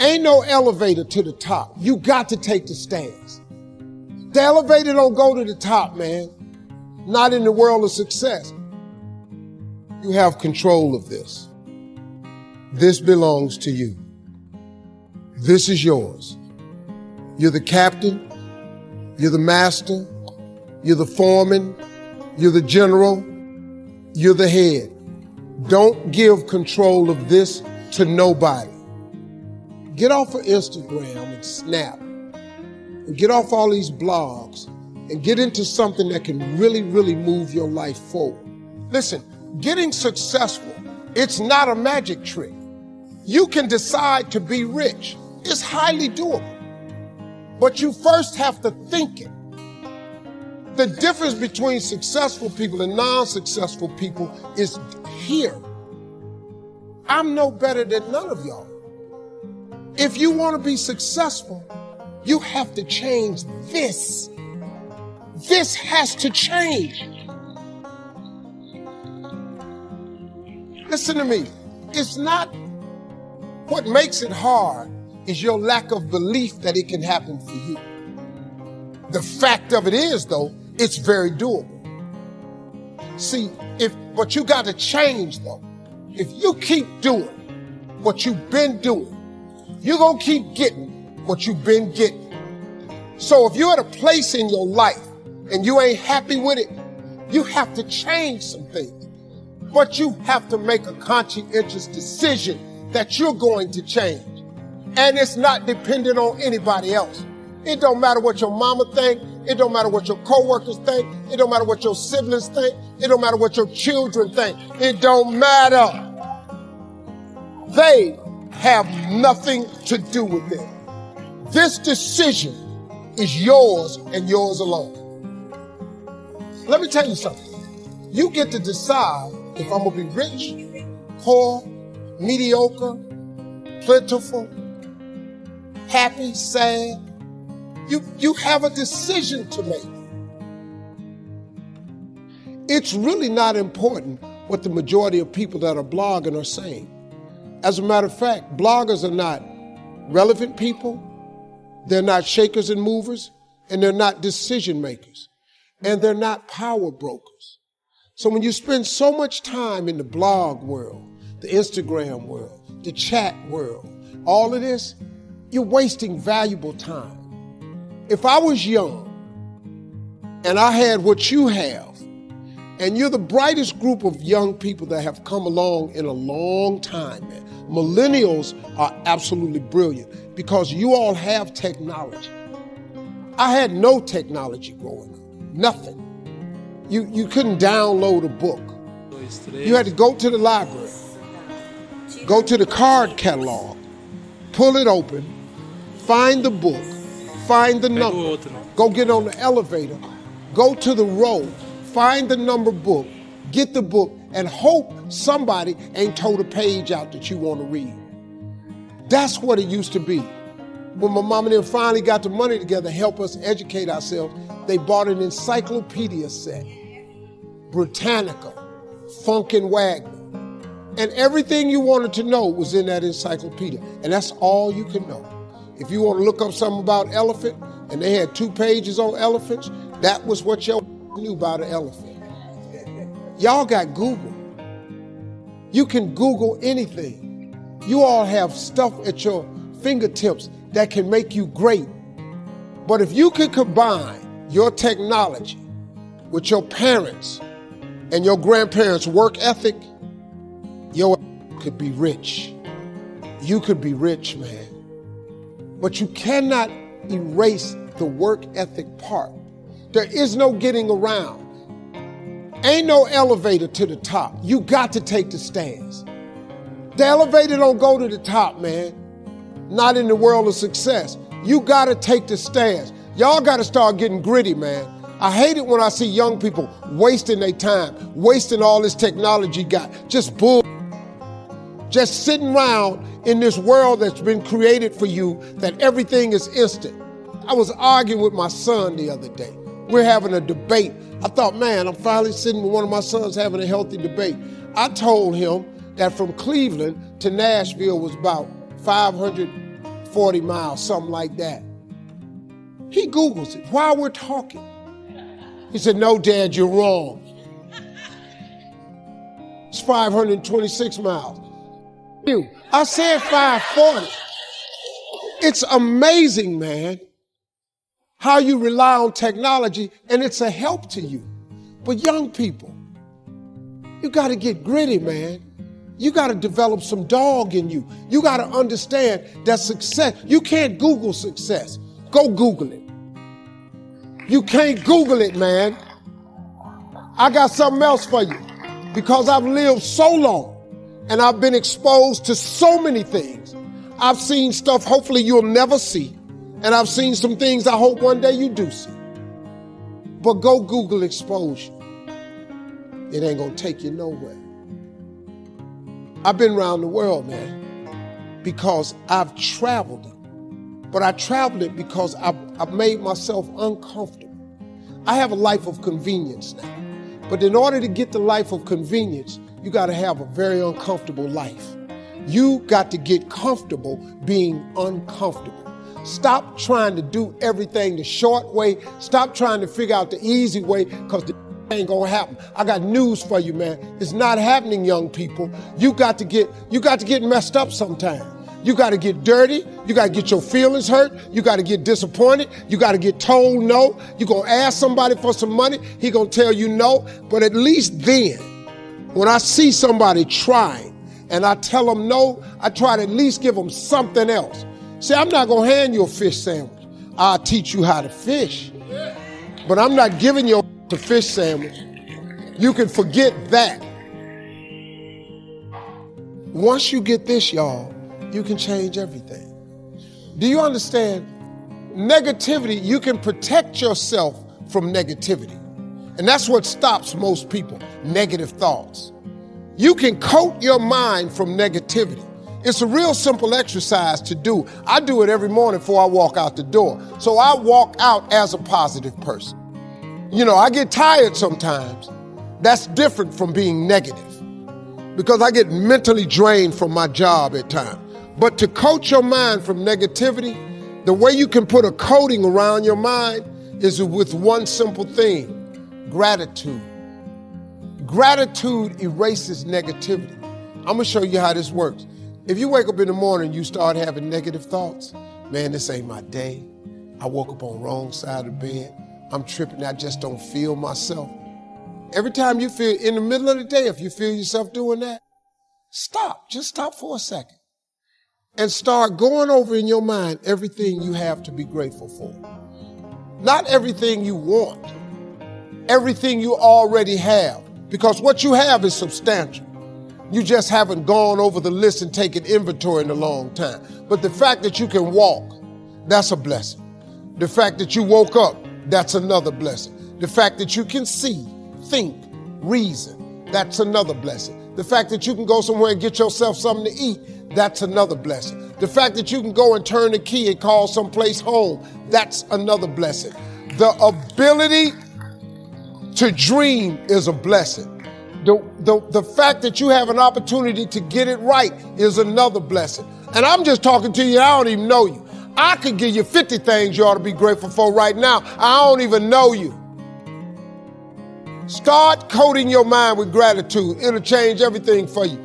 Ain't no elevator to the top. You got to take the stairs. The elevator don't go to the top, man. Not in the world of success. You have control of this. This belongs to you. This is yours. You're the captain. You're the master. You're the foreman. You're the general. You're the head. Don't give control of this to nobody. Get off of Instagram and Snap and get off all these blogs and get into something that can really, really move your life forward. Listen, getting successful, it's not a magic trick. You can decide to be rich. It's highly doable. But you first have to think it. The difference between successful people and non-successful people is here. I'm no better than none of y'all. If you want to be successful, you have to change this. This has to change. Listen to me. It's not what makes it hard is your lack of belief that it can happen for you. The fact of it is, though, it's very doable. See, but you got to change, though. If you keep doing what you've been doing, you're going to keep getting what you've been getting. So if you're at a place in your life and you ain't happy with it, you have to change some things. But you have to make a conscientious decision that you're going to change. And it's not dependent on anybody else. It don't matter what your mama think. It don't matter what your coworkers think. It don't matter what your siblings think. It don't matter what your children think. It don't matter. They have nothing to do with it. This decision is yours and yours alone. Let me tell you something. You get to decide if I'm going to be rich, poor, mediocre, plentiful, happy, sad. You have a decision to make. It's really not important what the majority of people that are blogging are saying. As a matter of fact, bloggers are not relevant people, they're not shakers and movers, and they're not decision makers, and they're not power brokers. So when you spend so much time in the blog world, the Instagram world, the chat world, all of this, you're wasting valuable time. If I was young and I had what you have, and you're the brightest group of young people that have come along in a long time, man. Millennials are absolutely brilliant because you all have technology. I had no technology growing up, nothing. You couldn't download a book. You had to go to the library, go to the card catalog, pull it open, find the book, find the number, go get on the elevator, go to the row, find the number book, get the book, and hope somebody ain't told a page out that you want to read. That's what it used to be. When my mom and them finally got the money together to help us educate ourselves, they bought an encyclopedia set, Britannica, Funkin' Wagner, and everything you wanted to know was in that encyclopedia, and that's all you can know. If you want to look up something about elephant, and they had 2 pages on elephants, that was what your knew about an elephant. Y'all got Google. You can Google anything. You all have stuff at your fingertips that can make you great. But if you could combine your technology with your parents and your grandparents' work ethic, your could be rich. You could be rich, man. But you cannot erase the work ethic part. There is no getting around. Ain't no elevator to the top. You got to take the stairs. The elevator don't go to the top, man. Not in the world of success. You got to take the stairs. Y'all got to start getting gritty, man. I hate it when I see young people wasting their time, wasting all this technology got, just bull. Just sitting around in this world that's been created for you that everything is instant. I was arguing with my son the other day. We're having a debate. I thought, man, I'm finally sitting with one of my sons having a healthy debate. I told him that from Cleveland to Nashville was about 500 40 miles, something like that. He Googles it while we're talking. He said, no, Dad, you're wrong. It's 526 miles. I said 540. It's amazing, man, how you rely on technology and it's a help to you. But young people, you got to get gritty, man. You got to develop some dog in you. You got to understand that success, you can't Google success. Go Google it. You can't Google it, man. I got something else for you. Because I've lived so long and I've been exposed to so many things. I've seen stuff hopefully you'll never see. And I've seen some things I hope one day you do see. But go Google exposure. It ain't gonna take you nowhere. I've been around the world, man, because I've traveled it. But I traveled it because I've made myself uncomfortable. I have a life of convenience now. But in order to get the life of convenience, you got to have a very uncomfortable life. You got to get comfortable being uncomfortable. Stop trying to do everything the short way. Stop trying to figure out the easy way, because the ain't gonna happen. I got news for you, man. It's not happening, young people. You got to get messed up sometime. You got to get dirty. You got to get your feelings hurt. You got to get disappointed. You got to get told no. You're going to ask somebody for some money. He going to tell you no. But at least then, when I see somebody trying and I tell them no, I try to at least give them something else. See, I'm not going to hand you a fish sandwich. I'll teach you how to fish. But I'm not giving you a fish sandwich. You can forget that. Once you get this, y'all, you can change everything. Do you understand? Negativity, you can protect yourself from negativity. And that's what stops most people, negative thoughts. You can coat your mind from negativity. It's a real simple exercise to do. I do it every morning before I walk out the door. So I walk out as a positive person. You know, I get tired sometimes. That's different from being negative, because I get mentally drained from my job at times. But to coat your mind from negativity, the way you can put a coating around your mind is with one simple thing: gratitude. Gratitude erases negativity. I'm gonna show you how this works. If you wake up in the morning and you start having negative thoughts, man, this ain't my day. I woke up on the wrong side of the bed. I'm tripping, I just don't feel myself. Every time you feel, in the middle of the day, if you feel yourself doing that, stop, just stop for a second. And start going over in your mind everything you have to be grateful for. Not everything you want, everything you already have, because what you have is substantial. You just haven't gone over the list and taken inventory in a long time. But the fact that you can walk, that's a blessing. The fact that you woke up, that's another blessing. The fact that you can see, think, reason, that's another blessing. The fact that you can go somewhere and get yourself something to eat, that's another blessing. The fact that you can go and turn the key and call someplace home, that's another blessing. The ability to dream is a blessing. The fact that you have an opportunity to get it right is another blessing. And I'm just talking to you, I don't even know you. I could give you 50 things you ought to be grateful for right now. I don't even know you. Start coating your mind with gratitude. It'll change everything for you.